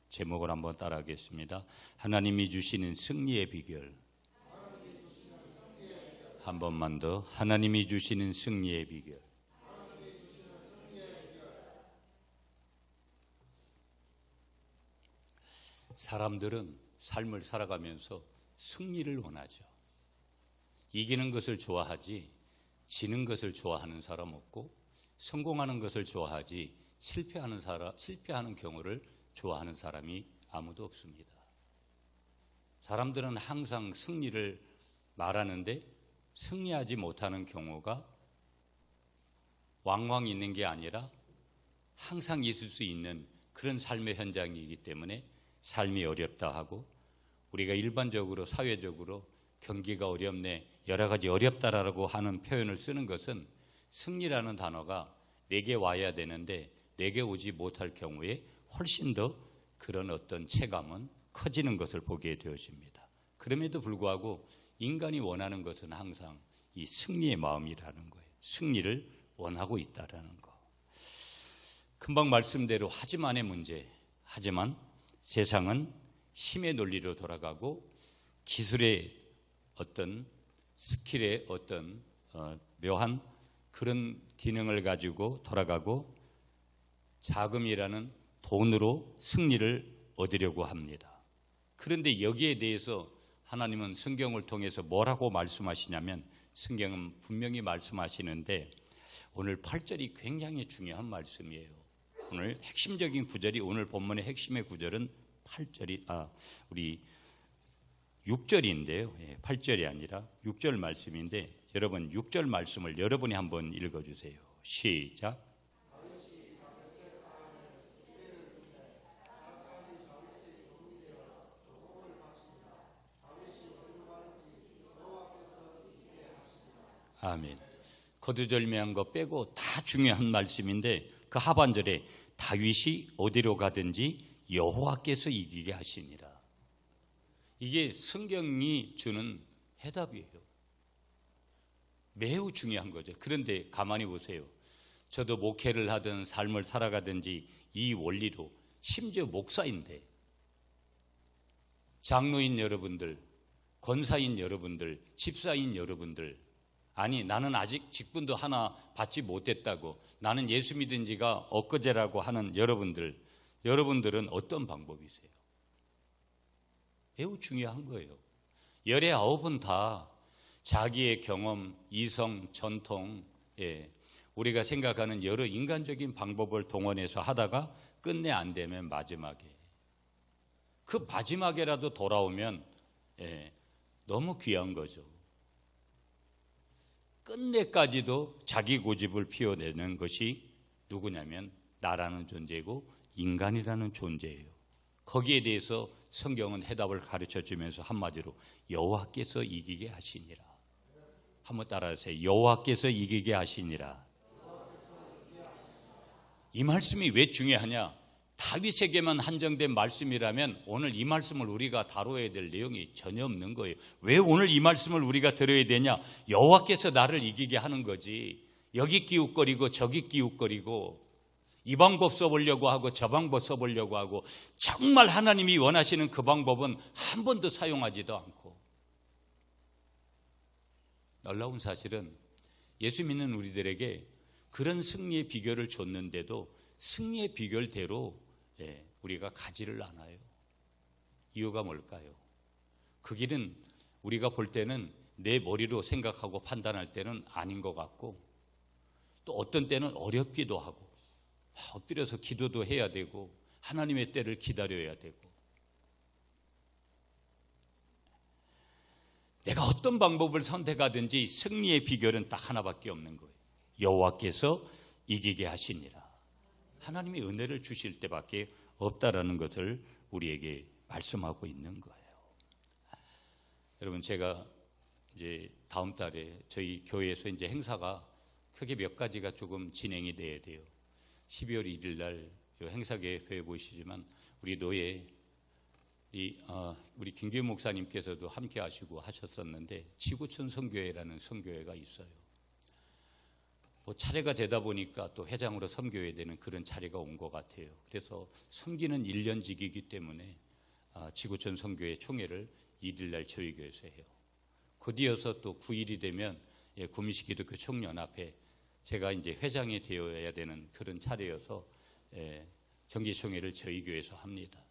제목을 한번 따라하겠습니다. 하나님이 주시는 승리의 비결. 한 번만 더. 하나님이 주시는 승리의 비결. 사람들은 삶을 살아가면서 승리를 원하죠. 이기는 것을 좋아하지 지는 것을 좋아하는 사람 없고, 성공하는 것을 좋아하지 실패하는 경우를 좋아하는 사람이 아무도 없습니다. 사람들은 항상 승리를 말하는데 승리하지 못하는 경우가 왕왕 있는 게 아니라 항상 있을 수 있는 그런 삶의 현장이기 때문에 삶이 어렵다 하고, 우리가 일반적으로 사회적으로 경기가 어렵네, 여러 가지 어렵다라고 하는 표현을 쓰는 것은 승리라는 단어가 내게 와야 되는데 내게 오지 못할 경우에 훨씬 더 그런 어떤 체감은 커지는 것을 보게 되어집니다. 그럼에도 불구하고 인간이 원하는 것은 항상 이 승리의 마음이라는 거예요. 승리를 원하고 있다라는 거. 금방 말씀대로 하지만의 문제. 하지만 세상은 힘의 논리로 돌아가고 기술의 어떤 스킬의 어떤 묘한 그런 기능을 가지고 돌아가고 자금이라는 돈으로 승리를 얻으려고 합니다. 그런데 여기에 대해서 하나님은 성경을 통해서 뭐라고 말씀하시냐면, 성경은 분명히 말씀하시는데 오늘 8절이 굉장히 중요한 말씀이에요. 오늘 핵심적인 구절이, 오늘 본문의 핵심의 구절은 8절이 우리 6절인데요. 8절이 아니라 6절 말씀인데, 여러분 6절 말씀을 여러분이 한번 읽어주세요. 시작. 아멘. 거두절미한 거 빼고 다 중요한 말씀인데, 그 하반절에 다윗이 어디로 가든지 여호와께서 이기게 하시니라. 이게 성경이 주는 해답이에요. 매우 중요한 거죠. 그런데 가만히 보세요. 저도 목회를 하든 삶을 살아가든지 이 원리로, 심지어 목사인데 장로인 여러분들, 권사인 여러분들, 집사인 여러분들, 아니 나는 아직 직분도 하나 받지 못했다고, 나는 예수 믿은 지가 엊그제라고 하는 여러분들은 어떤 방법이세요? 매우 중요한 거예요. 19은 다 자기의 경험, 이성, 전통, 우리가 생각하는 여러 인간적인 방법을 동원해서 하다가 끝내 안 되면 마지막에, 그 마지막에라도 돌아오면 너무 귀한 거죠. 끝내까지도 자기 고집을 피워내는 것이 누구냐면 나라는 존재고 인간이라는 존재예요. 거기에 대해서 성경은 해답을 가르쳐 주면서 한마디로 여호와께서 이기게 하시니라. 한번 따라하세요. 여호와께서 이기게 하시니라. 이 말씀이 왜 중요하냐? 다윗에게만 한정된 말씀이라면 오늘 이 말씀을 우리가 다뤄야 될 내용이 전혀 없는 거예요. 왜 오늘 이 말씀을 우리가 들어야 되냐? 여호와께서 나를 이기게 하는 거지. 여기 끼웃거리고 저기 끼웃거리고 이 방법 써보려고 하고 저 방법 써보려고 하고, 정말 하나님이 원하시는 그 방법은 한 번도 사용하지도 않고. 놀라운 사실은 예수 믿는 우리들에게 그런 승리의 비결을 줬는데도 승리의 비결대로 우리가 가지를 않아요. 이유가 뭘까요? 그 길은 우리가 볼 때는 내 머리로 생각하고 판단할 때는 아닌 것 같고, 또 어떤 때는 어렵기도 하고 엎드려서 기도도 해야 되고 하나님의 때를 기다려야 되고, 내가 어떤 방법을 선택하든지 승리의 비결은 딱 하나밖에 없는 거예요. 여호와께서 이기게 하시니라. 하나님이 은혜를 주실 때밖에 없다라는 것을 우리에게 말씀하고 있는 거예요. 여러분, 제가 이제 다음 달에 저희 교회에서 이제 행사가 크게 몇 가지가 조금 진행이 돼야 돼요. 12월 1일 날 행사 계획해 보시지만 우리 노예 우리 김규 목사님께서도 함께 하시고 하셨었는데, 지구촌 선교회라는 선교회가 있어요. 뭐 차례가 되다 보니까 또 회장으로 섬겨야 되는 그런 차례가 온 것 같아요. 그래서 섬기는 1년직이기 때문에 지구촌 선교회 총회를 1일날 저희 교회에서 해요. 곧이어서 또 9일이 되면 구미시 기독교 총연합회 제가 이제 회장이 되어야 되는 그런 차례여서 정기총회를 저희 교회에서 합니다.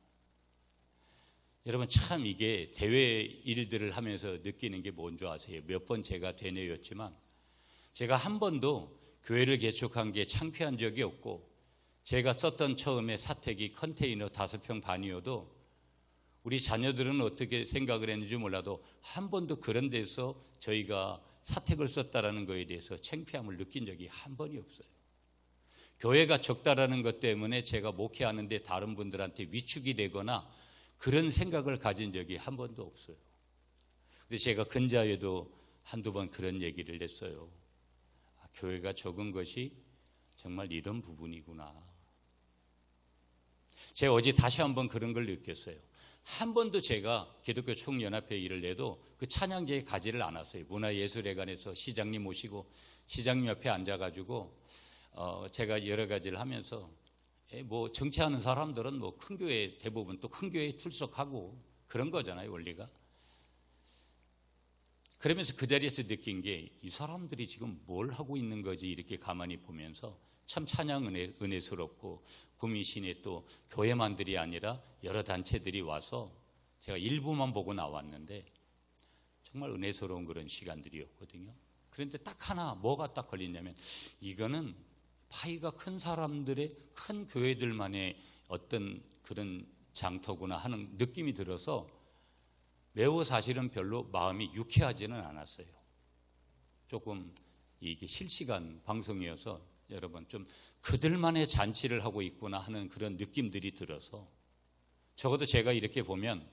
여러분 참 이게 대회 일들을 하면서 느끼는 게 뭔 줄 아세요? 몇 번 제가 되뇌였지만 제가 한 번도 교회를 개척한 게 창피한 적이 없고 제가 썼던 처음에 사택이 컨테이너 5평 반이어도 우리 자녀들은 어떻게 생각을 했는지 몰라도 한 번도 그런 데서 저희가 사택을 썼다라는 거에 대해서 창피함을 느낀 적이 한 번이 없어요. 교회가 적다라는 것 때문에 제가 목회하는데 다른 분들한테 위축이 되거나 그런 생각을 가진 적이 한 번도 없어요. 그래서 제가 근자에도 한두 번 그런 얘기를 했어요. 교회가 적은 것이 정말 이런 부분이구나. 제가 어제 다시 한번 그런 걸 느꼈어요. 한 번도 제가 기독교 총연합회 일을 내도 그 찬양제에 가지를 않았어요. 문화예술회관에서 시장님 모시고 시장님 옆에 앉아가지고 제가 여러 가지를 하면서 뭐 정치하는 사람들은 뭐 큰 교회 대부분 또 큰 교회에 출석하고 그런 거잖아요, 원리가. 그러면서 그 자리에서 느낀 게 이 사람들이 지금 뭘 하고 있는 거지 이렇게 가만히 보면서 참 찬양 은혜스럽고 구미 시내 또 교회만들이 아니라 여러 단체들이 와서 제가 일부만 보고 나왔는데 정말 은혜스러운 그런 시간들이었거든요. 그런데 딱 하나 뭐가 딱 걸리냐면 이거는 파이가 큰 사람들의 큰 교회들만의 어떤 그런 장터구나 하는 느낌이 들어서 매우 사실은 별로 마음이 유쾌하지는 않았어요. 조금 이게 실시간 방송이어서 여러분 좀 그들만의 잔치를 하고 있구나 하는 그런 느낌들이 들어서 적어도 제가 이렇게 보면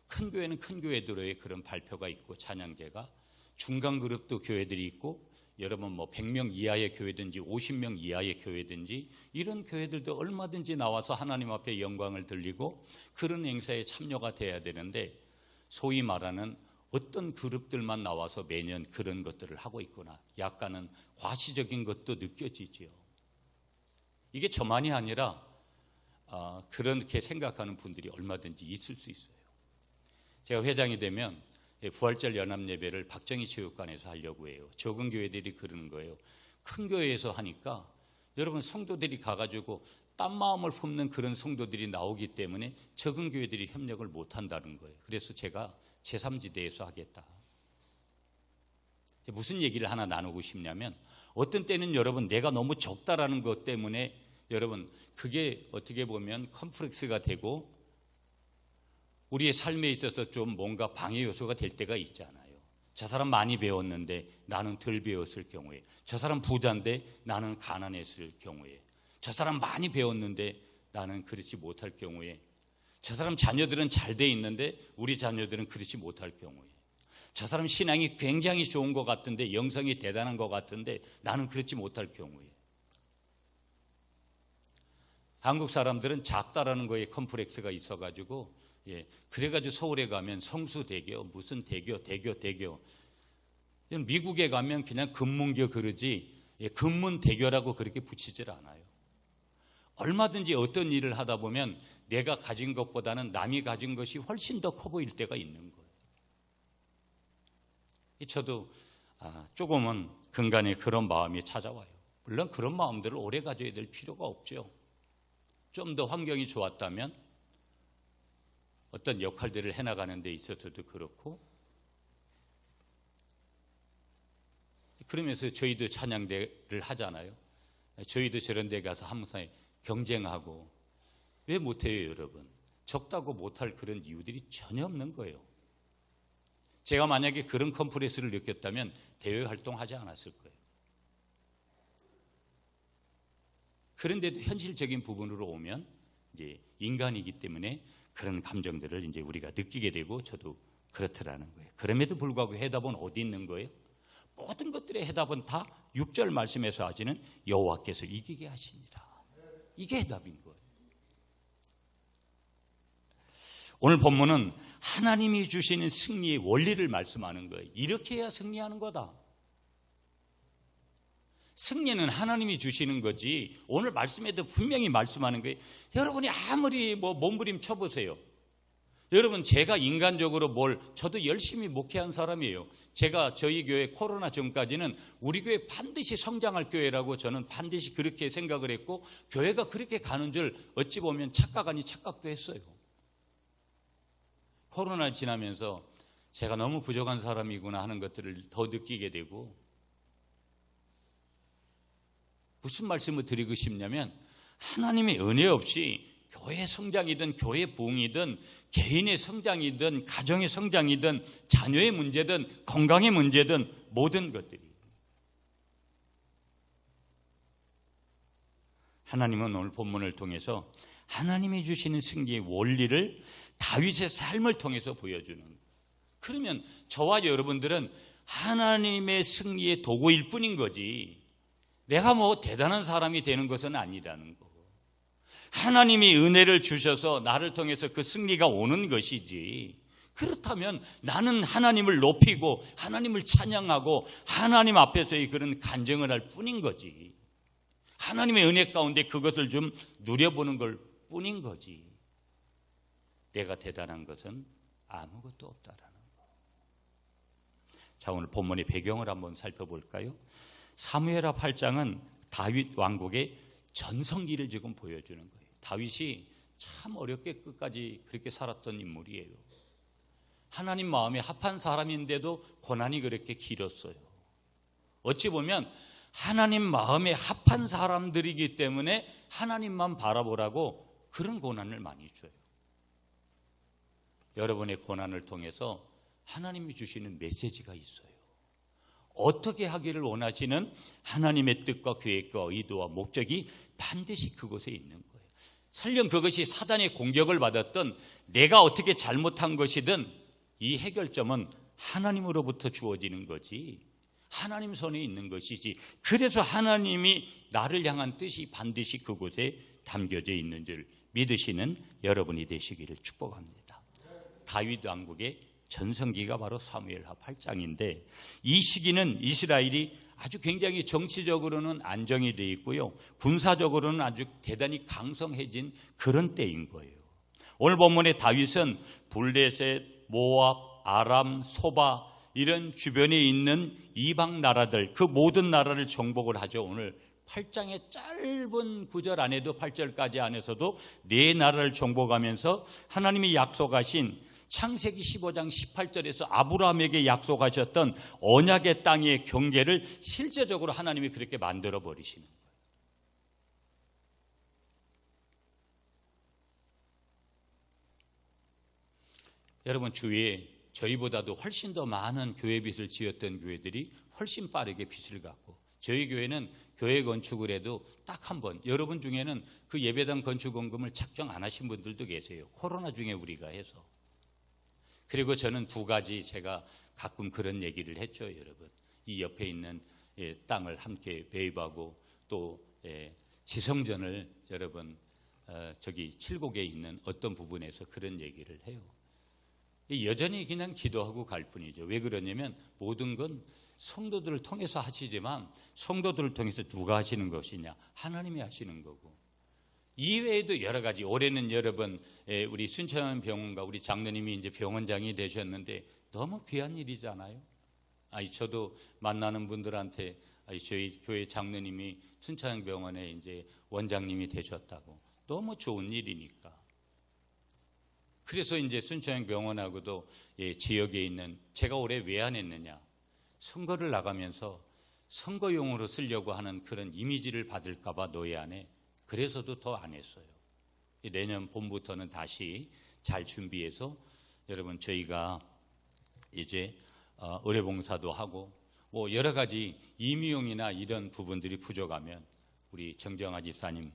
큰 교회는 큰 교회들의 그런 발표가 있고 찬양제가 중간 그룹도 교회들이 있고 여러분 뭐 100명 이하의 교회든지 50명 이하의 교회든지 이런 교회들도 얼마든지 나와서 하나님 앞에 영광을 돌리고 그런 행사에 참여가 돼야 되는데 소위 말하는 어떤 그룹들만 나와서 매년 그런 것들을 하고 있구나. 약간은 과시적인 것도 느껴지지요. 이게 저만이 아니라 그렇게 생각하는 분들이 얼마든지 있을 수 있어요. 제가 회장이 되면 부활절 연합예배를 박정희 체육관에서 하려고 해요. 적은 교회들이 그러는 거예요. 큰 교회에서 하니까 여러분 성도들이 가가지고 딴 마음을 품는 그런 성도들이 나오기 때문에 적은 교회들이 협력을 못한다는 거예요. 그래서 제가 제3지대에서 하겠다. 무슨 얘기를 하나 나누고 싶냐면 어떤 때는 여러분 내가 너무 적다라는 것 때문에 여러분 그게 어떻게 보면 컴플렉스가 되고 우리의 삶에 있어서 좀 뭔가 방해 요소가 될 때가 있잖아요. 저 사람 많이 배웠는데 나는 덜 배웠을 경우에, 저 사람 부자인데 나는 가난했을 경우에, 저 사람 많이 배웠는데 나는 그렇지 못할 경우에, 저 사람 자녀들은 잘 돼 있는데 우리 자녀들은 그렇지 못할 경우에, 저 사람 신앙이 굉장히 좋은 것 같은데 영성이 대단한 것 같은데 나는 그렇지 못할 경우에, 한국 사람들은 작다라는 거에 컴플렉스가 있어가지고 그래가지고 서울에 가면 성수대교 무슨 대교 미국에 가면 그냥 금문교 그러지 금문대교라고 그렇게 붙이질 않아요. 얼마든지 어떤 일을 하다 보면 내가 가진 것보다는 남이 가진 것이 훨씬 더 커 보일 때가 있는 거예요. 저도 조금은 근간에 그런 마음이 찾아와요. 물론 그런 마음들을 오래 가져야 될 필요가 없죠. 좀 더 환경이 좋았다면 어떤 역할들을 해나가는 데 있어서도 그렇고, 그러면서 저희도 찬양대를 하잖아요. 저희도 저런 데 가서 항상 경쟁하고, 왜 못해요 여러분? 적다고 못할 그런 이유들이 전혀 없는 거예요. 제가 만약에 그런 컴플렉스를 느꼈다면 대외 활동하지 않았을 거예요. 그런데도 현실적인 부분으로 오면 이제 인간이기 때문에 그런 감정들을 이제 우리가 느끼게 되고 저도 그렇더라는 거예요. 그럼에도 불구하고 해답은 어디 있는 거예요? 모든 것들의 해답은 다 6절 말씀에서 하시는 여호와께서 이기게 하시니라. 이게 해답인 거예요. 오늘 본문은 하나님이 주시는 승리의 원리를 말씀하는 거예요. 이렇게 해야 승리하는 거다. 승리는 하나님이 주시는 거지. 오늘 말씀에도 분명히 말씀하는 거예요. 여러분이 아무리 몸부림 쳐보세요. 여러분, 제가 인간적으로 저도 열심히 목회한 사람이에요. 제가 저희 교회 코로나 전까지는 우리 교회 반드시 성장할 교회라고 저는 반드시 그렇게 생각을 했고, 교회가 그렇게 가는 줄 어찌 보면 착각 아니 착각도 했어요. 코로나 지나면서 제가 너무 부족한 사람이구나 하는 것들을 더 느끼게 되고, 무슨 말씀을 드리고 싶냐면, 하나님의 은혜 없이 교회 성장이든 교회 부흥이든 개인의 성장이든 가정의 성장이든 자녀의 문제든 건강의 문제든 모든 것들이, 하나님은 오늘 본문을 통해서 하나님이 주시는 승리의 원리를 다윗의 삶을 통해서 보여주는 거예요. 그러면 저와 여러분들은 하나님의 승리의 도구일 뿐인 거지, 내가 대단한 사람이 되는 것은 아니라는 거. 하나님이 은혜를 주셔서 나를 통해서 그 승리가 오는 것이지, 그렇다면 나는 하나님을 높이고 하나님을 찬양하고 하나님 앞에서의 그런 간증을 할 뿐인 거지, 하나님의 은혜 가운데 그것을 좀 누려보는 걸 뿐인 거지, 내가 대단한 것은 아무것도 없다라는 거. 자, 오늘 본문의 배경을 한번 살펴볼까요? 사무엘하 8장은 다윗 왕국의 전성기를 지금 보여주는 거예요. 다윗이 참 어렵게 끝까지 그렇게 살았던 인물이에요. 하나님 마음에 합한 사람인데도 고난이 그렇게 길었어요. 어찌 보면 하나님 마음에 합한 사람들이기 때문에 하나님만 바라보라고 그런 고난을 많이 줘요. 여러분의 고난을 통해서 하나님이 주시는 메시지가 있어요. 어떻게 하기를 원하시는 하나님의 뜻과 계획과 의도와 목적이 반드시 그곳에 있는 거예요. 설령 그것이 사단의 공격을 받았던 내가 어떻게 잘못한 것이든 이 해결점은 하나님으로부터 주어지는 거지, 하나님 손에 있는 것이지, 그래서 하나님이 나를 향한 뜻이 반드시 그곳에 담겨져 있는 줄 믿으시는 여러분이 되시기를 축복합니다. 다윗 왕국의 전성기가 바로 사무엘하 8장인데, 이 시기는 이스라엘이 아주 굉장히 정치적으로는 안정이 되어 있고요, 군사적으로는 아주 대단히 강성해진 그런 때인 거예요. 오늘 본문의 다윗은 블레셋, 모압, 아람, 소바 이런 주변에 있는 이방 나라들, 그 모든 나라를 정복을 하죠. 오늘 8장의 짧은 구절 안에도, 8절까지 안에서도 네 나라를 정복하면서 하나님이 약속하신 창세기 15장 18절에서 아브라함에게 약속하셨던 언약의 땅의 경계를 실제적으로 하나님이 그렇게 만들어 버리시는 거예요. 여러분, 주위에 저희보다도 훨씬 더 많은 교회 빚을 지었던 교회들이 훨씬 빠르게 빚을 갚고, 저희 교회는 교회 건축을 해도 딱 한 번, 여러분 중에는 그 예배당 건축원금을 책정 안 하신 분들도 계세요. 코로나 중에 우리가 해서. 그리고 저는 두 가지 제가 가끔 그런 얘기를 했죠, 여러분. 이 옆에 있는 땅을 함께 매입하고 또 지성전을 여러분 저기 칠곡에 있는 어떤 부분에서 그런 얘기를 해요. 여전히 그냥 기도하고 갈 뿐이죠. 왜 그러냐면 모든 건 성도들을 통해서 하시지만 성도들을 통해서 누가 하시는 것이냐? 하나님이 하시는 거고. 이외에도 여러 가지, 올해는 여러분 우리 순천 병원과 우리 장로님이 이제 병원장이 되셨는데 너무 귀한 일이잖아요. 저도 만나는 분들한테 저희 교회 장로님이 순천 병원에 이제 원장님이 되셨다고, 너무 좋은 일이니까. 그래서 이제 순천 병원하고도 지역에 있는, 제가 올해 왜 안 했느냐? 선거를 나가면서 선거용으로 쓰려고 하는 그런 이미지를 받을까봐 노예 안에, 그래서도 더 안 했어요. 내년 봄부터는 다시 잘 준비해서 여러분 저희가 이제 의료봉사도 하고 뭐 여러 가지 임의용이나 이런 부분들이 부족하면 우리 정정아 집사님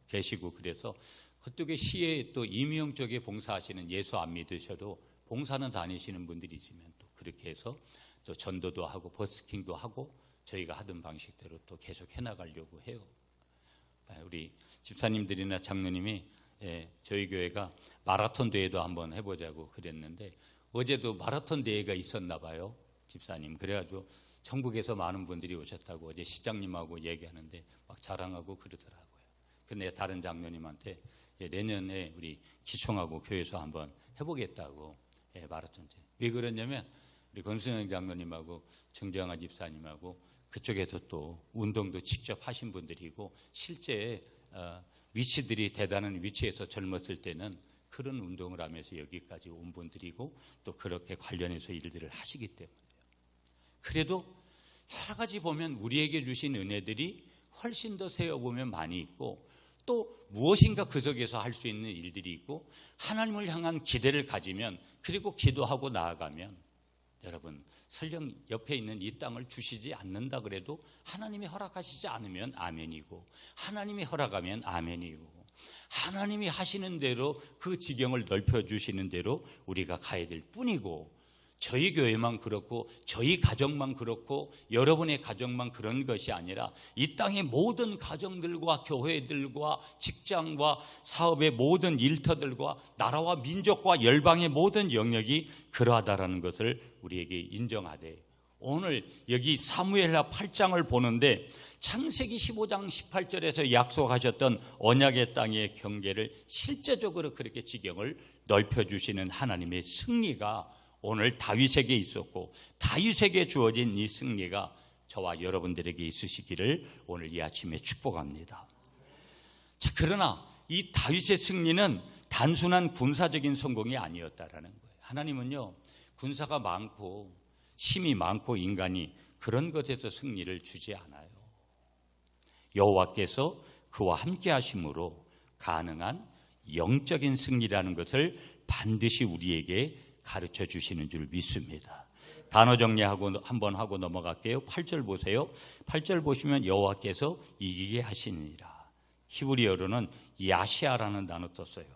계시고, 그래서 그쪽에 시에 또 임의용 쪽에 봉사하시는, 예수 안 믿으셔도 봉사는 다니시는 분들이 있으면 또 그렇게 해서 또 전도도 하고 버스킹도 하고 저희가 하던 방식대로 또 계속 해나가려고 해요. 우리 집사님들이나 장로님이 저희 교회가 마라톤 대회도 한번 해보자고 그랬는데, 어제도 마라톤 대회가 있었나 봐요, 집사님. 그래가지고 전국에서 많은 분들이 오셨다고 어제 시장님하고 얘기하는데 막 자랑하고 그러더라고요. 근데 다른 장로님한테 내년에 우리 기총하고 교회에서 한번 해보겠다고 말했던지. 왜 그러냐면 우리 권순영 장로님하고 정정아 집사님하고 그쪽에서 또 운동도 직접 하신 분들이고 실제 위치들이 대단한 위치에서 젊었을 때는 그런 운동을 하면서 여기까지 온 분들이고 또 그렇게 관련해서 일들을 하시기 때문에요. 그래도 여러 가지 보면 우리에게 주신 은혜들이 훨씬 더 세어보면 많이 있고 또 무엇인가 그 속에서 할 수 있는 일들이 있고 하나님을 향한 기대를 가지면 그리고 기도하고 나아가면 여러분 설령 옆에 있는 이 땅을 주시지 않는다 그래도 하나님이 허락하시지 않으면 아멘이고 하나님이 허락하면 아멘이고 하나님이 하시는 대로 그 지경을 넓혀주시는 대로 우리가 가야 될 뿐이고 저희 교회만 그렇고 저희 가정만 그렇고 여러분의 가정만 그런 것이 아니라 이 땅의 모든 가정들과 교회들과 직장과 사업의 모든 일터들과 나라와 민족과 열방의 모든 영역이 그러하다라는 것을 우리에게 인정하되 오늘 여기 사무엘하 8장을 보는데 창세기 15장 18절에서 약속하셨던 언약의 땅의 경계를 실제적으로 그렇게 지경을 넓혀주시는 하나님의 승리가 오늘 다윗에게 있었고 다윗에게 주어진 이 승리가 저와 여러분들에게 있으시기를 오늘 이 아침에 축복합니다. 자, 그러나 이 다윗의 승리는 단순한 군사적인 성공이 아니었다라는 거예요. 하나님은요 군사가 많고 힘이 많고 인간이 그런 것에서 승리를 주지 않아요. 여호와께서 그와 함께 하심으로 가능한 영적인 승리라는 것을 반드시 우리에게 가르쳐 주시는 줄 믿습니다. 단어 정리하고 한번 하고 넘어갈게요. 8절 보세요. 8절 보시면 여호와께서 이기게 하시니라. 히브리어로는 야시아라는 단어 썼어요.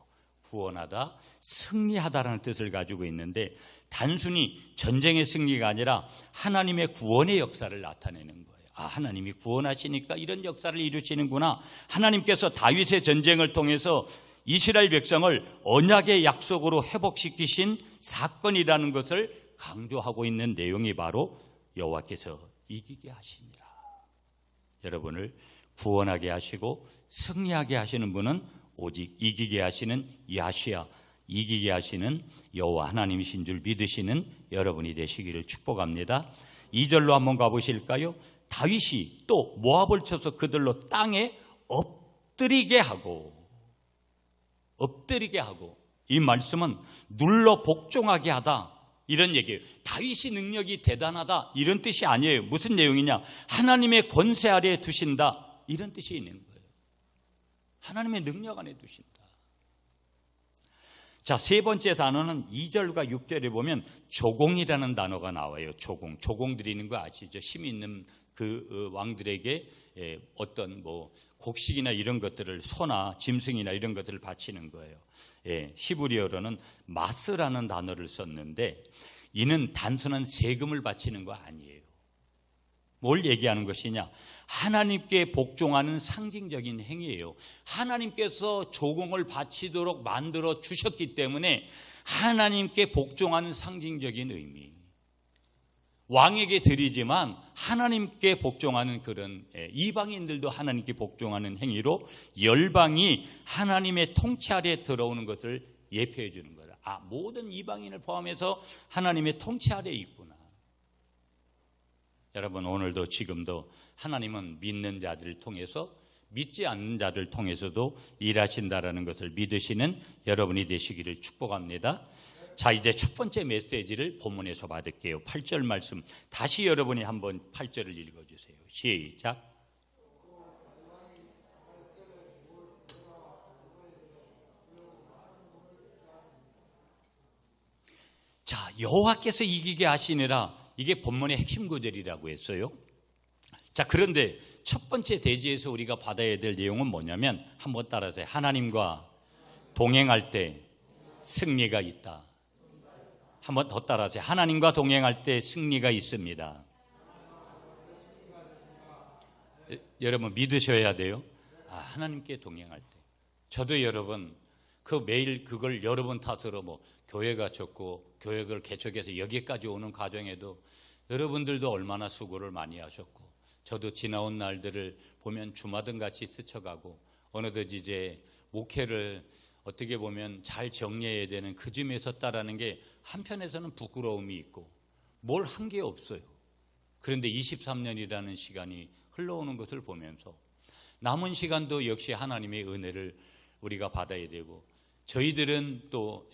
구원하다, 승리하다라는 뜻을 가지고 있는데 단순히 전쟁의 승리가 아니라 하나님의 구원의 역사를 나타내는 거예요. 아, 하나님이 구원하시니까 이런 역사를 이루시는구나. 하나님께서 다윗의 전쟁을 통해서 이스라엘 백성을 언약의 약속으로 회복시키신 사건이라는 것을 강조하고 있는 내용이 바로 여호와께서 이기게 하시니라. 여러분을 구원하게 하시고 승리하게 하시는 분은 오직 이기게 하시는 야시아, 이기게 하시는 여호와 하나님이신 줄 믿으시는 여러분이 되시기를 축복합니다. 2절로 한번 가보실까요? 다윗이 또 모압을 쳐서 그들로 땅에 엎드리게 하고 이 말씀은 눌러 복종하게 하다 이런 얘기예요. 다윗이 능력이 대단하다 이런 뜻이 아니에요. 무슨 내용이냐? 하나님의 권세 아래에 두신다 이런 뜻이 있는 거예요. 하나님의 능력 안에 두신다. 자, 세 번째 단어는 2절과 6절에 보면 조공이라는 단어가 나와요. 조공 드리는 거 아시죠? 힘 있는 그 왕들에게 어떤 곡식이나 이런 것들을 소나 짐승이나 이런 것들을 바치는 거예요. 히브리어로는 마스라는 단어를 썼는데 이는 단순한 세금을 바치는 거 아니에요. 뭘 얘기하는 것이냐? 하나님께 복종하는 상징적인 행위예요. 하나님께서 조공을 바치도록 만들어 주셨기 때문에 하나님께 복종하는 상징적인 의미. 왕에게 드리지만 하나님께 복종하는 그런 이방인들도 하나님께 복종하는 행위로 열방이 하나님의 통치 아래에 들어오는 것을 예표해 주는 거예요. 아, 모든 이방인을 포함해서 하나님의 통치 아래에 있구나. 여러분, 오늘도 지금도 하나님은 믿는 자들을 통해서 믿지 않는 자들을 통해서도 일하신다라는 것을 믿으시는 여러분이 되시기를 축복합니다. 자, 이제 첫 번째 메시지를 본문에서 받을게요. 8절 말씀 다시 여러분이 한번 8절을 읽어주세요. 시작. 자, 여호와께서 이기게 하시니라. 이게 본문의 핵심 구절이라고 했어요. 자, 그런데 첫 번째 대지에서 우리가 받아야 될 내용은 뭐냐면 한번 따라서 하나님과 동행할 때 승리가 있다. 한번 더 따라하세요. 하나님과 동행할 때 승리가 있습니다. 여러분 믿으셔야 돼요. 아, 하나님께 동행할 때. 저도 여러분 매일 그걸 여러 번 탓으로 교회가 좋고 교회를 개척해서 여기까지 오는 과정에도 여러분들도 얼마나 수고를 많이 하셨고, 저도 지나온 날들을 보면 주마등같이 스쳐가고, 어느덧 이제 목회를 어떻게 보면 잘 정리해야 되는 그 즈음에 섰다라는 게 한편에서는 부끄러움이 있고 뭘 한 게 없어요. 그런데 23년이라는 시간이 흘러오는 것을 보면서 남은 시간도 역시 하나님의 은혜를 우리가 받아야 되고, 저희들은 또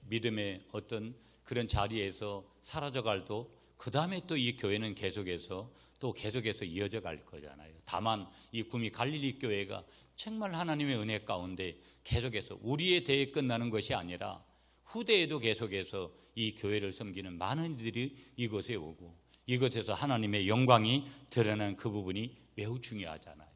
믿음의 어떤 그런 자리에서 사라져갈도 그 다음에 또 이 교회는 계속해서 이어져 갈 거잖아요. 다만 이 구미 갈릴리 교회가 정말 하나님의 은혜 가운데 계속해서 우리에 대해 끝나는 것이 아니라 후대에도 계속해서 이 교회를 섬기는 많은 이들이 이곳에 오고, 이곳에서 하나님의 영광이 드러나는 그 부분이 매우 중요하잖아요.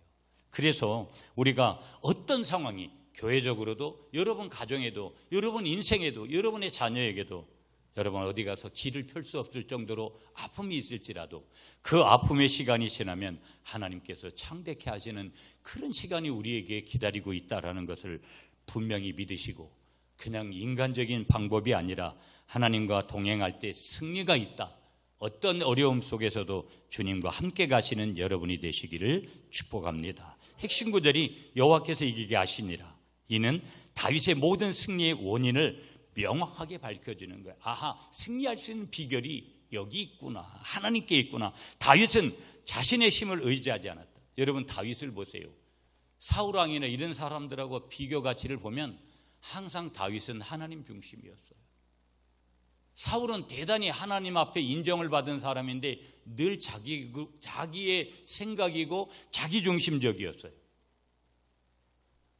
그래서 우리가 어떤 상황이 교회적으로도, 여러분 가정에도, 여러분 인생에도, 여러분의 자녀에게도, 여러분 어디 가서 길을 펼 수 없을 정도로 아픔이 있을지라도 그 아픔의 시간이 지나면 하나님께서 창대케 하시는 그런 시간이 우리에게 기다리고 있다는 것을 분명히 믿으시고, 그냥 인간적인 방법이 아니라 하나님과 동행할 때 승리가 있다, 어떤 어려움 속에서도 주님과 함께 가시는 여러분이 되시기를 축복합니다. 핵심 구절이 여호와께서 이기게 하시니라. 이는 다윗의 모든 승리의 원인을 명확하게 밝혀주는 거예요. 아하, 승리할 수 있는 비결이 여기 있구나, 하나님께 있구나. 다윗은 자신의 힘을 의지하지 않았다. 여러분 다윗을 보세요. 사울왕이나 이런 사람들하고 비교 가치를 보면 항상 다윗은 하나님 중심이었어요. 사울은 대단히 하나님 앞에 인정을 받은 사람인데 늘 자기의 생각이고 자기 중심적이었어요.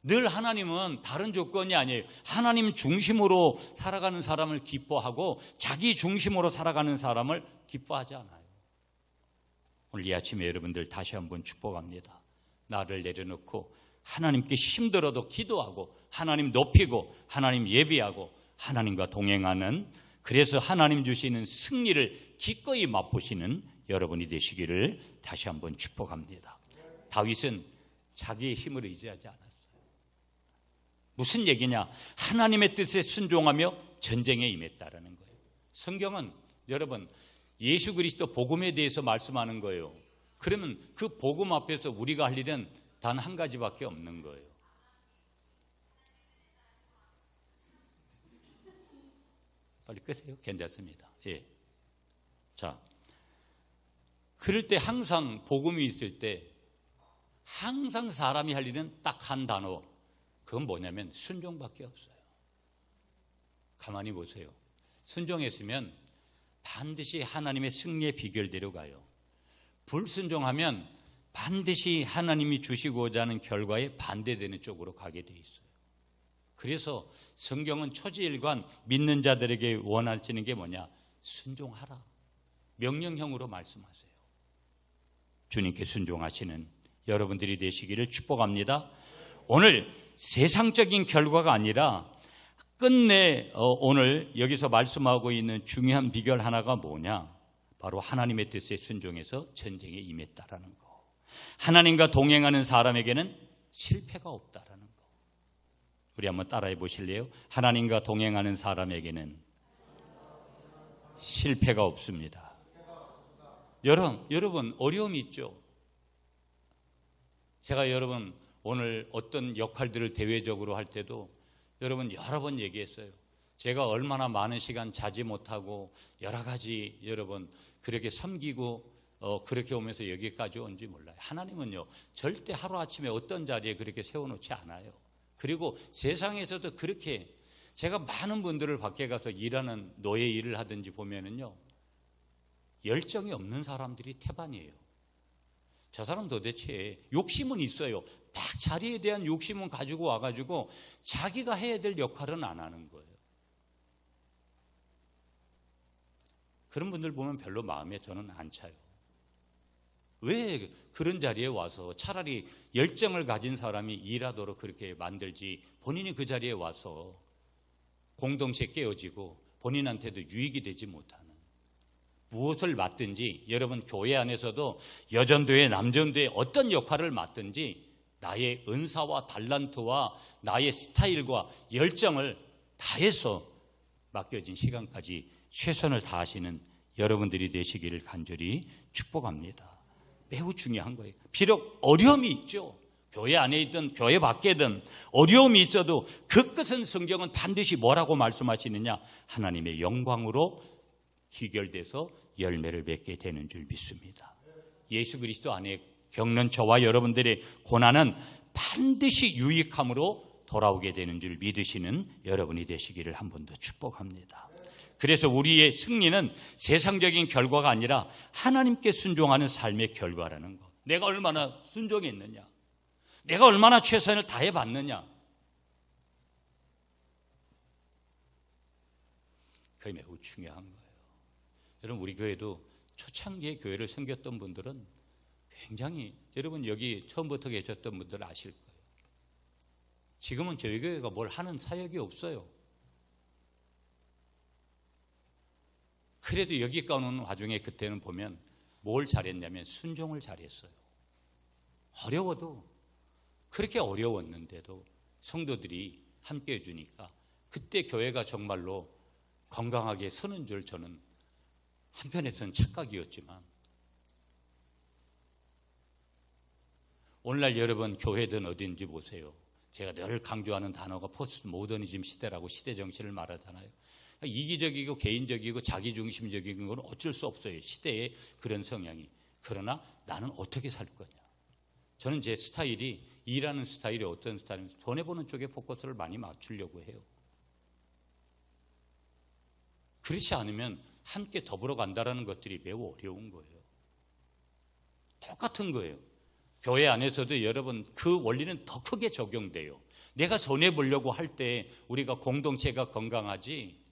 늘 하나님은 다른 조건이 아니에요. 하나님 중심으로 살아가는 사람을 기뻐하고 자기 중심으로 살아가는 사람을 기뻐하지 않아요. 오늘 이 아침에 여러분들 다시 한번 축복합니다. 나를 내려놓고 하나님께 힘들어도 기도하고 하나님 높이고 하나님 예비하고 하나님과 동행하는, 그래서 하나님 주시는 승리를 기꺼이 맛보시는 여러분이 되시기를 다시 한번 축복합니다. 다윗은 자기의 힘을 의지하지 않았어요. 무슨 얘기냐? 하나님의 뜻에 순종하며 전쟁에 임했다라는 거예요. 성경은 여러분 예수 그리스도 복음에 대해서 말씀하는 거예요. 그러면 그 복음 앞에서 우리가 할 일은 단 한 가지밖에 없는 거예요. 빨리 끄세요. 괜찮습니다. 예. 자, 그럴 때 항상 복음이 있을 때 항상 사람이 할 일은 딱 한 단어, 그건 뭐냐면 순종밖에 없어요. 가만히 보세요. 순종했으면 반드시 하나님의 승리의 비결대로 가요. 불순종하면 반드시 하나님이 주시고자 하는 결과에 반대되는 쪽으로 가게 돼 있어요. 그래서 성경은 초지일관 믿는 자들에게 원하시는 게 뭐냐? 순종하라. 명령형으로 말씀하세요. 주님께 순종하시는 여러분들이 되시기를 축복합니다. 오늘 세상적인 결과가 아니라 끝내 오늘 여기서 말씀하고 있는 중요한 비결 하나가 뭐냐? 바로 하나님의 뜻에 순종해서 전쟁에 임했다라는 거. 하나님과 동행하는 사람에게는 실패가 없다라는 거. 우리 한번 따라해 보실래요? 하나님과 동행하는 사람에게는 실패가 없습니다. 여러분 어려움이 있죠. 제가 여러분 오늘 어떤 역할들을 대외적으로 할 때도 여러분 여러 번 얘기했어요. 제가 얼마나 많은 시간 자지 못하고 여러 가지 여러분 그렇게 섬기고 그렇게 오면서 여기까지 온지 몰라요. 하나님은요 절대 하루아침에 어떤 자리에 그렇게 세워놓지 않아요. 그리고 세상에서도 그렇게 제가 많은 분들을 밖에 가서 일하는 노예 일을 하든지 보면은요 열정이 없는 사람들이 태반이에요. 저 사람 도대체 욕심은 있어요. 딱 자리에 대한 욕심은 가지고 와가지고 자기가 해야 될 역할은 안 하는 거예요. 그런 분들 보면 별로 마음에 저는 안 차요. 왜 그런 자리에 와서 차라리 열정을 가진 사람이 일하도록 그렇게 만들지, 본인이 그 자리에 와서 공동체에 깨어지고 본인한테도 유익이 되지 못하는, 무엇을 맡든지 여러분 교회 안에서도 여전도회 남전도회 어떤 역할을 맡든지 나의 은사와 달란트와 나의 스타일과 열정을 다해서 맡겨진 시간까지 최선을 다하시는 여러분들이 되시기를 간절히 축복합니다. 매우 중요한 거예요. 비록 어려움이 있죠. 교회 안에 있든 교회 밖에든 어려움이 있어도 그 끝은 성경은 반드시 뭐라고 말씀하시느냐? 하나님의 영광으로 희결돼서 열매를 맺게 되는 줄 믿습니다. 예수 그리스도 안에 겪는 저와 여러분들의 고난은 반드시 유익함으로 돌아오게 되는 줄 믿으시는 여러분이 되시기를 한 번 더 축복합니다. 그래서 우리의 승리는 세상적인 결과가 아니라 하나님께 순종하는 삶의 결과라는 것. 내가 얼마나 순종했느냐, 내가 얼마나 최선을 다해봤느냐, 그게 매우 중요한 거예요. 여러분, 우리 교회도 초창기에 교회를 섬겼던 분들은 굉장히, 여러분 여기 처음부터 계셨던 분들 아실 거예요. 지금은 저희 교회가 뭘 하는 사역이 없어요. 그래도 여기 가는 와중에 그때는 보면 뭘 잘했냐면 순종을 잘했어요. 어려워도, 그렇게 어려웠는데도 성도들이 함께 해주니까 그때 교회가 정말로 건강하게 서는 줄 저는 한편에서는 착각이었지만, 오늘날 여러분 교회든 어딘지 보세요. 제가 늘 강조하는 단어가 포스트 모더니즘 시대라고 시대 정신을 말하잖아요. 이기적이고 개인적이고 자기중심적인 건 어쩔 수 없어요. 시대의 그런 성향이. 그러나 나는 어떻게 살 거냐. 저는 제 스타일이, 일하는 스타일이 어떤 스타일인지 손해보는 쪽에 포커스를 많이 맞추려고 해요. 그렇지 않으면 함께 더불어 간다는 것들이 매우 어려운 거예요. 똑같은 거예요. 교회 안에서도 여러분 그 원리는 더 크게 적용돼요. 내가 손해보려고 할 때 우리가 공동체가 건강하지.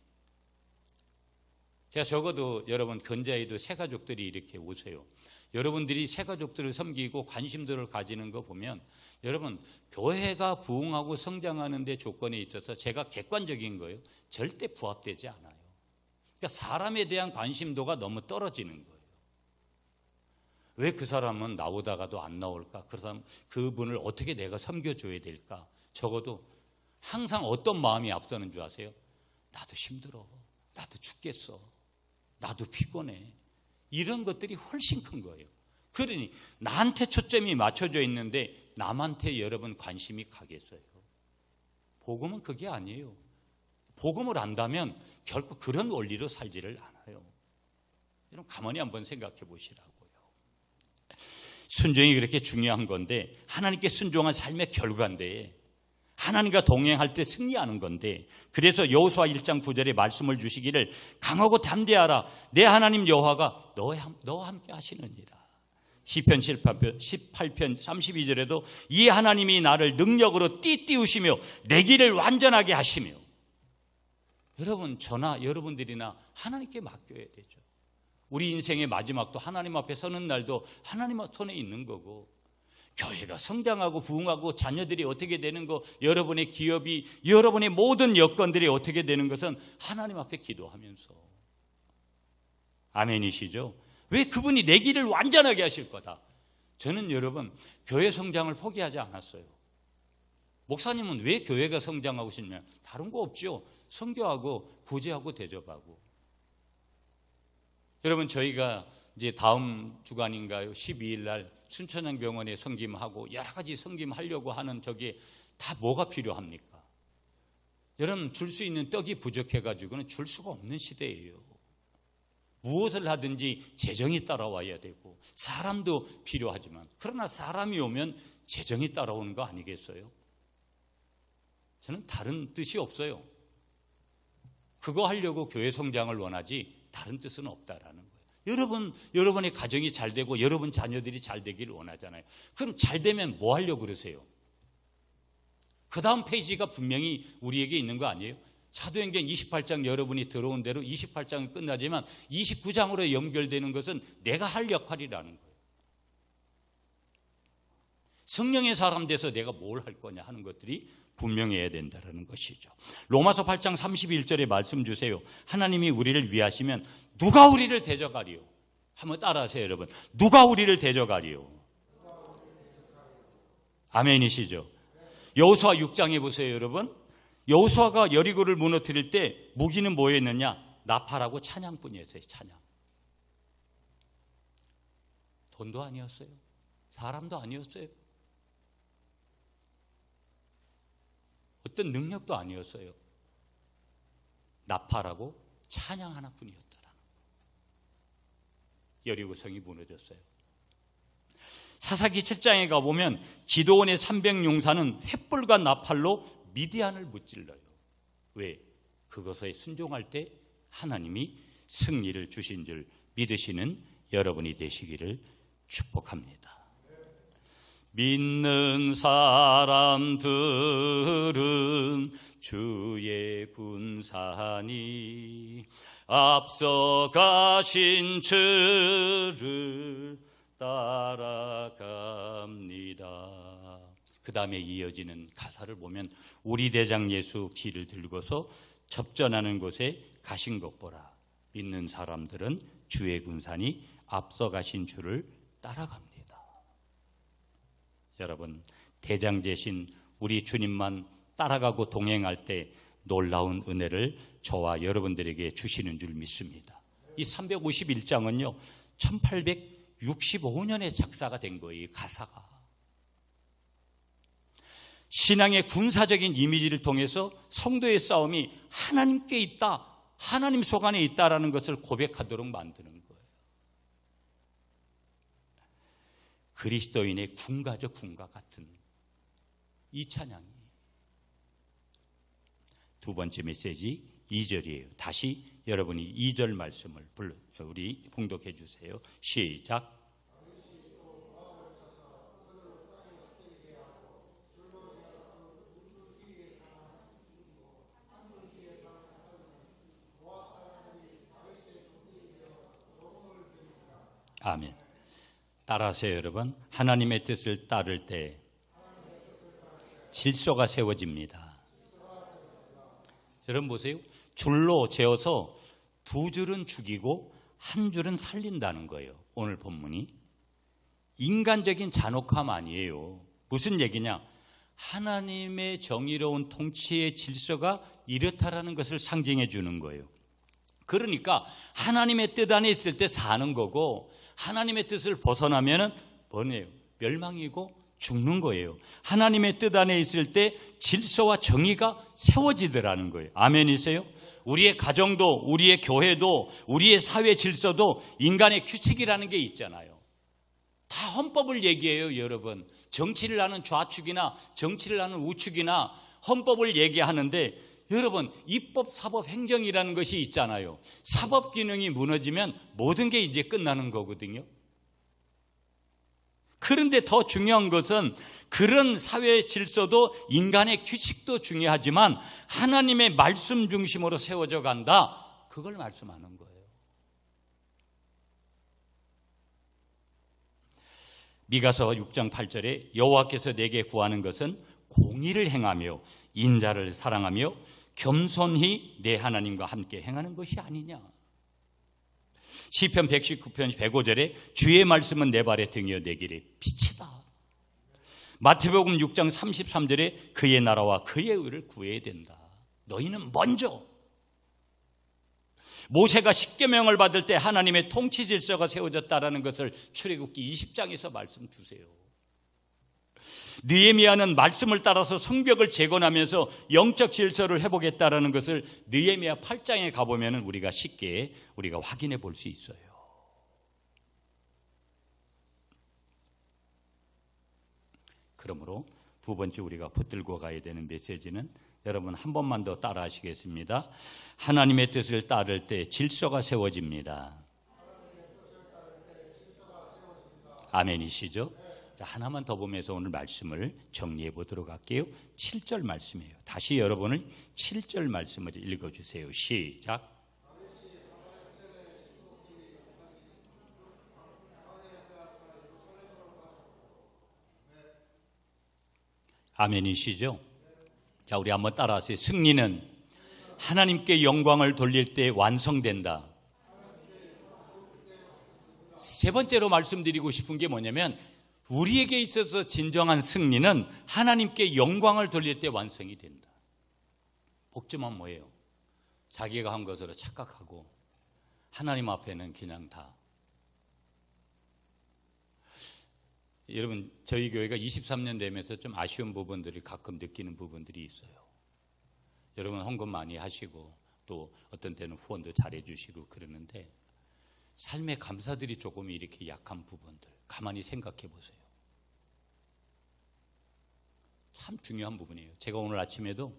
제가 적어도 여러분 근자에도 새가족들이 이렇게 오세요. 여러분들이 새가족들을 섬기고 관심들을 가지는 거 보면 여러분 교회가 부흥하고 성장하는 데 조건에 있어서 제가 객관적인 거예요. 절대 부합되지 않아요. 그러니까 사람에 대한 관심도가 너무 떨어지는 거예요. 왜 그 사람은 나오다가도 안 나올까? 그분을 어떻게 내가 섬겨줘야 될까? 적어도 항상 어떤 마음이 앞서는 줄 아세요? 나도 힘들어. 나도 죽겠어. 나도 피곤해. 이런 것들이 훨씬 큰 거예요. 그러니 나한테 초점이 맞춰져 있는데 남한테 여러분 관심이 가겠어요? 복음은 그게 아니에요. 복음을 안다면 결코 그런 원리로 살지를 않아요. 여러분 가만히 한번 생각해 보시라고요. 순종이 그렇게 중요한 건데, 하나님께 순종한 삶의 결과인데, 하나님과 동행할 때 승리하는 건데, 그래서 여호수아 1장 9절에 말씀을 주시기를 강하고 담대하라. 내 하나님 여호와가 너와 함께 하시느니라. 시편 18편 32절에도 이 하나님이 나를 능력으로 띠띠우시며 내 길을 완전하게 하시며. 여러분 저나 여러분들이나 하나님께 맡겨야 되죠. 우리 인생의 마지막도 하나님 앞에 서는 날도 하나님 손에 있는 거고, 교회가 성장하고 부흥하고 자녀들이 어떻게 되는 거, 여러분의 기업이, 여러분의 모든 여건들이 어떻게 되는 것은 하나님 앞에 기도하면서. 아멘이시죠? 왜 그분이 내 길을 완전하게 하실 거다. 저는 여러분 교회 성장을 포기하지 않았어요. 목사님은 왜 교회가 성장하고 싶냐? 다른 거 없죠. 선교하고 구제하고 대접하고. 여러분 저희가 이제 다음 주간인가요? 12일 날 순천향병원에 섬김하고 여러 가지 섬김하려고 하는 저게 다 뭐가 필요합니까? 여러분 줄 수 있는 떡이 부족해가지고는 줄 수가 없는 시대예요. 무엇을 하든지 재정이 따라와야 되고 사람도 필요하지만, 그러나 사람이 오면 재정이 따라오는 거 아니겠어요? 저는 다른 뜻이 없어요. 그거 하려고 교회 성장을 원하지 다른 뜻은 없다라는 거예요. 여러분의 가정이 잘 되고 여러분 자녀들이 잘 되기를 원하잖아요. 그럼 잘 되면 뭐 하려고 그러세요? 그 다음 페이지가 분명히 우리에게 있는 거 아니에요? 사도행전 28장 여러분이 들어온 대로 28장은 끝나지만 29장으로 연결되는 것은 내가 할 역할이라는 거예요. 성령의 사람 돼서 내가 뭘 할 거냐 하는 것들이 분명해야 된다는 것이죠. 로마서 8장 31절에 말씀 주세요. 하나님이 우리를 위하시면 누가 우리를 대적하리요? 한번 따라하세요 여러분. 누가 우리를 대적하리요? 아멘이시죠? 여호수아 6장에 보세요 여러분. 여호수아가 여리고를 무너뜨릴 때 무기는 뭐였느냐? 나팔하고 찬양뿐이었어요. 찬양. 돈도 아니었어요. 사람도 아니었어요. 어떤 능력도 아니었어요. 나팔하고 찬양 하나뿐이었더라는 거예요. 여리고성이 무너졌어요. 사사기 7장에 가보면 기드온의 300용사는 횃불과 나팔로 미디안을 무찔러요. 왜? 그것에 순종할 때 하나님이 승리를 주신 줄 믿으시는 여러분이 되시기를 축복합니다. 믿는 사람들은 주의 군사니 앞서가신 주를 따라갑니다. 그 다음에 이어지는 가사를 보면 우리 대장 예수 길을 들고서 접전하는 곳에 가신 것 보라. 믿는 사람들은 주의 군사니 앞서가신 주를 따라갑니다. 여러분, 대장 되신 우리 주님만 따라가고 동행할 때 놀라운 은혜를 저와 여러분들에게 주시는 줄 믿습니다. 이 351장은요 1865년에 작사가 된 거예요. 이 가사가 신앙의 군사적인 이미지를 통해서 성도의 싸움이 하나님께 있다, 하나님 속 안에 있다라는 것을 고백하도록 만드는 거예요. 그리스도인의 군가적 군과 같은 이 찬양이. 두 번째 메시지 2절이에요. 다시 여러분이 2절 말씀을 우리 봉독해 주세요. 시작. 아멘. 따라하세요, 여러분. 하나님의 뜻을 따를 때 질서가 세워집니다. 여러분 보세요. 줄로 재어서 두 줄은 죽이고 한 줄은 살린다는 거예요. 오늘 본문이 인간적인 잔혹함 아니에요. 무슨 얘기냐? 하나님의 정의로운 통치의 질서가 이렇다라는 것을 상징해 주는 거예요. 그러니까 하나님의 뜻 안에 있을 때 사는 거고, 하나님의 뜻을 벗어나면은 뭐네요? 멸망이고 죽는 거예요. 하나님의 뜻 안에 있을 때 질서와 정의가 세워지더라는 거예요. 아멘이세요? 우리의 가정도, 우리의 교회도, 우리의 사회 질서도 인간의 규칙이라는 게 있잖아요. 다 헌법을 얘기해요, 여러분. 정치를 하는 좌측이나 정치를 하는 우측이나 헌법을 얘기하는데, 여러분, 입법, 사법, 행정이라는 것이 있잖아요. 사법 기능이 무너지면 모든 게 이제 끝나는 거거든요. 그런데 더 중요한 것은 그런 사회 질서도 인간의 규칙도 중요하지만 하나님의 말씀 중심으로 세워져 간다. 그걸 말씀하는 거예요. 미가서 6장 8절에 여호와께서 내게 구하는 것은 공의를 행하며 인자를 사랑하며 겸손히 내 하나님과 함께 행하는 것이 아니냐. 시편 119편 105절에 주의 말씀은 내 발의 등이여 내 길의 빛이다. 마태복음 6장 33절에 그의 나라와 그의 의를 구해야 된다. 너희는 먼저. 모세가 십계명을 받을 때 하나님의 통치 질서가 세워졌다라는 것을 출애굽기 20장에서 말씀 주세요. 느헤미야는 말씀을 따라서 성벽을 재건하면서 영적 질서를 회복했다라는 것을 느헤미야 8장에 가보면 우리가 쉽게 확인해 볼 수 있어요. 그러므로 두 번째 우리가 붙들고 가야 되는 메시지는 여러분 한 번만 더 따라 하시겠습니다. 하나님의 뜻을 따를 때 질서가 세워집니다. 아멘이시죠? 자, 하나만 더 보면서 오늘 말씀을 정리해 보도록 할게요. 7절 말씀이에요. 다시 여러분을 7절 말씀을 읽어주세요. 시작. 아멘이시죠? 자, 우리 한번 따라하세요. 승리는 하나님께 영광을 돌릴 때 완성된다. 세 번째로 말씀드리고 싶은 게 뭐냐면 우리에게 있어서 진정한 승리는 하나님께 영광을 돌릴 때 완성이 된다. 복지만 뭐예요? 자기가 한 것으로 착각하고 하나님 앞에는 그냥 다 여러분, 저희 교회가 23년 되면서 좀 아쉬운 부분들이 가끔 느끼는 부분들이 있어요. 여러분 헌금 많이 하시고 또 어떤 때는 후원도 잘해 주시고 그러는데 삶의 감사들이 조금 이렇게 약한 부분들 가만히 생각해 보세요. 참 중요한 부분이에요. 제가 오늘 아침에도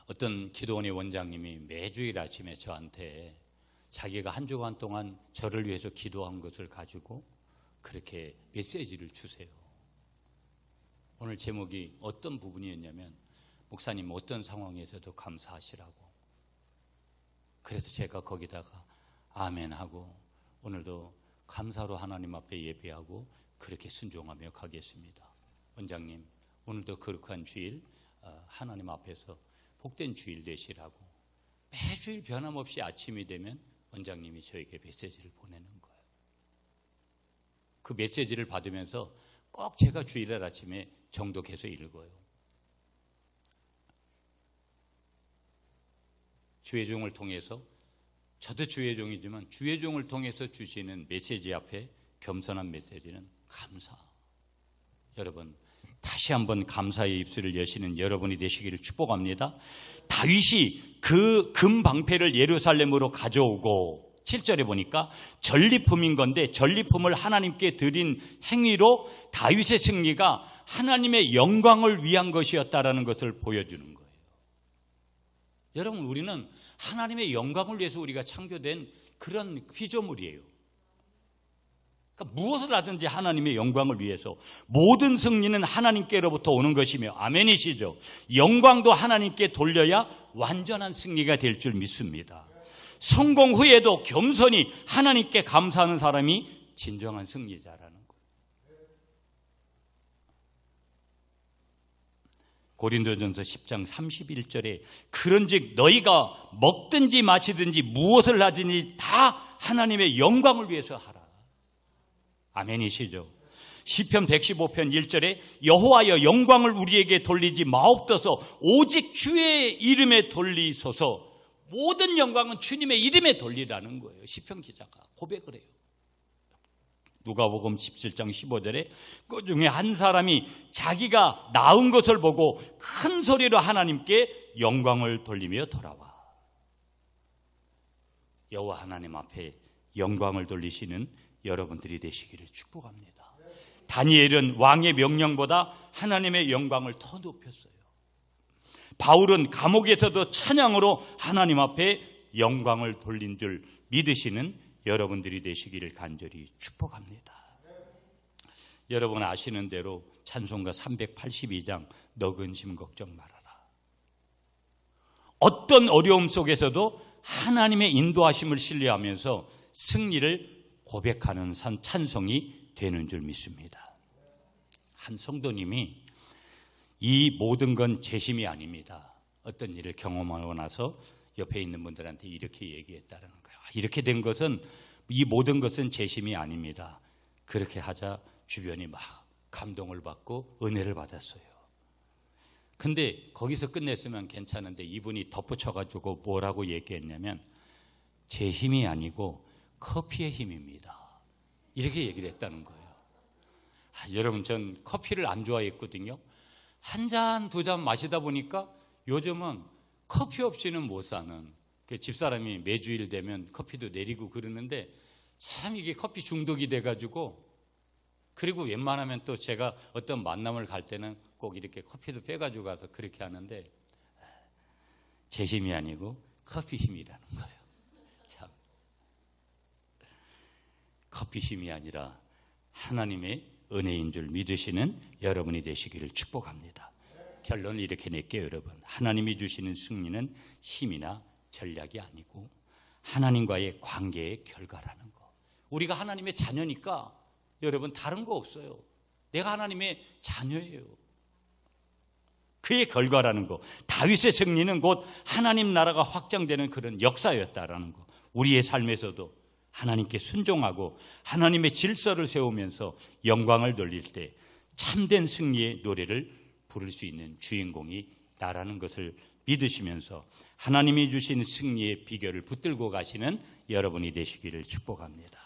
어떤 기도원의 원장님이 매주일 아침에 저한테 자기가 한 주간 동안 저를 위해서 기도한 것을 가지고 그렇게 메시지를 주세요. 오늘 제목이 어떤 부분이었냐면 목사님 어떤 상황에서도 감사하시라고. 그래서 제가 거기다가 아멘하고 오늘도 감사로 하나님 앞에 예배하고 그렇게 순종하며 가겠습니다. 원장님 오늘도 거룩한 주일 하나님 앞에서 복된 주일 되시라고. 매주일 변함없이 아침이 되면 원장님이 저에게 메시지를 보내는 거예요. 그 메시지를 받으면서 꼭 제가 주일날 아침에 정독해서 읽어요. 주의 종을 통해서, 저도 주의 종이지만 주의 종을 통해서 주시는 메시지 앞에 겸손한 메시지는 감사. 여러분 다시 한번 감사의 입술을 여시는 여러분이 되시기를 축복합니다. 다윗이 그 금방패를 예루살렘으로 가져오고 7절에 보니까 전리품인 건데 전리품을 하나님께 드린 행위로 다윗의 승리가 하나님의 영광을 위한 것이었다라는 것을 보여주는 거예요. 여러분 우리는 하나님의 영광을 위해서 우리가 창조된 그런 피조물이에요. 그러니까 무엇을 하든지 하나님의 영광을 위해서. 모든 승리는 하나님께로부터 오는 것이며 아멘이시죠. 영광도 하나님께 돌려야 완전한 승리가 될 줄 믿습니다. 성공 후에도 겸손히 하나님께 감사하는 사람이 진정한 승리자라는 거예요. 고린도전서 10장 31절에 그런즉 너희가 먹든지 마시든지 무엇을 하든지 다 하나님의 영광을 위해서 하라. 아멘이시죠. 시편 115편 1절에 여호와여 영광을 우리에게 돌리지 마옵소서 오직 주의 이름에 돌리소서. 모든 영광은 주님의 이름에 돌리라는 거예요. 시편 기자가 고백을 해요. 누가복음 17장 15절에 그 중에 한 사람이 자기가 낳은 것을 보고 큰 소리로 하나님께 영광을 돌리며 돌아와. 여호와 하나님 앞에 영광을 돌리시는 여러분들이 되시기를 축복합니다. 다니엘은 왕의 명령보다 하나님의 영광을 더 높였어요. 바울은 감옥에서도 찬양으로 하나님 앞에 영광을 돌린 줄 믿으시는 여러분들이 되시기를 간절히 축복합니다. 여러분 아시는 대로 찬송가 382장 너 근심 걱정 말아라. 어떤 어려움 속에서도 하나님의 인도하심을 신뢰하면서 승리를 고백하는 찬송이 되는 줄 믿습니다. 한 성도님이 이 모든 건 제 힘이 아닙니다. 어떤 일을 경험하고 나서 옆에 있는 분들한테 이렇게 얘기했다는 거예요. 이렇게 된 것은 이 모든 것은 제 힘이 아닙니다. 그렇게 하자 주변이 막 감동을 받고 은혜를 받았어요. 근데 거기서 끝냈으면 괜찮은데 이분이 덧붙여가지고 뭐라고 얘기했냐면 제 힘이 아니고 커피의 힘입니다. 이렇게 얘기를 했다는 거예요. 여러분 전 커피를 안 좋아했거든요. 한 잔, 두 잔 마시다 보니까 요즘은 커피 없이는 못 사는, 집사람이 매주일 되면 커피도 내리고 그러는데 참 이게 커피 중독이 돼가지고, 그리고 웬만하면 또 제가 어떤 만남을 갈 때는 꼭 이렇게 커피도 빼가지고 가서 그렇게 하는데 제 힘이 아니고 커피 힘이라는 거예요. 참 커피 힘이 아니라 하나님의 은혜인 줄 믿으시는 여러분이 되시기를 축복합니다. 결론을 이렇게 낼게요. 여러분 하나님이 주시는 승리는 힘이나 전략이 아니고 하나님과의 관계의 결과라는 거. 우리가 하나님의 자녀니까 여러분 다른 거 없어요. 내가 하나님의 자녀예요. 그의 결과라는 거. 다윗의 승리는 곧 하나님 나라가 확장되는 그런 역사였다라는 거. 우리의 삶에서도 하나님께 순종하고 하나님의 질서를 세우면서 영광을 돌릴 때 참된 승리의 노래를 부를 수 있는 주인공이 나라는 것을 믿으시면서 하나님이 주신 승리의 비결을 붙들고 가시는 여러분이 되시기를 축복합니다.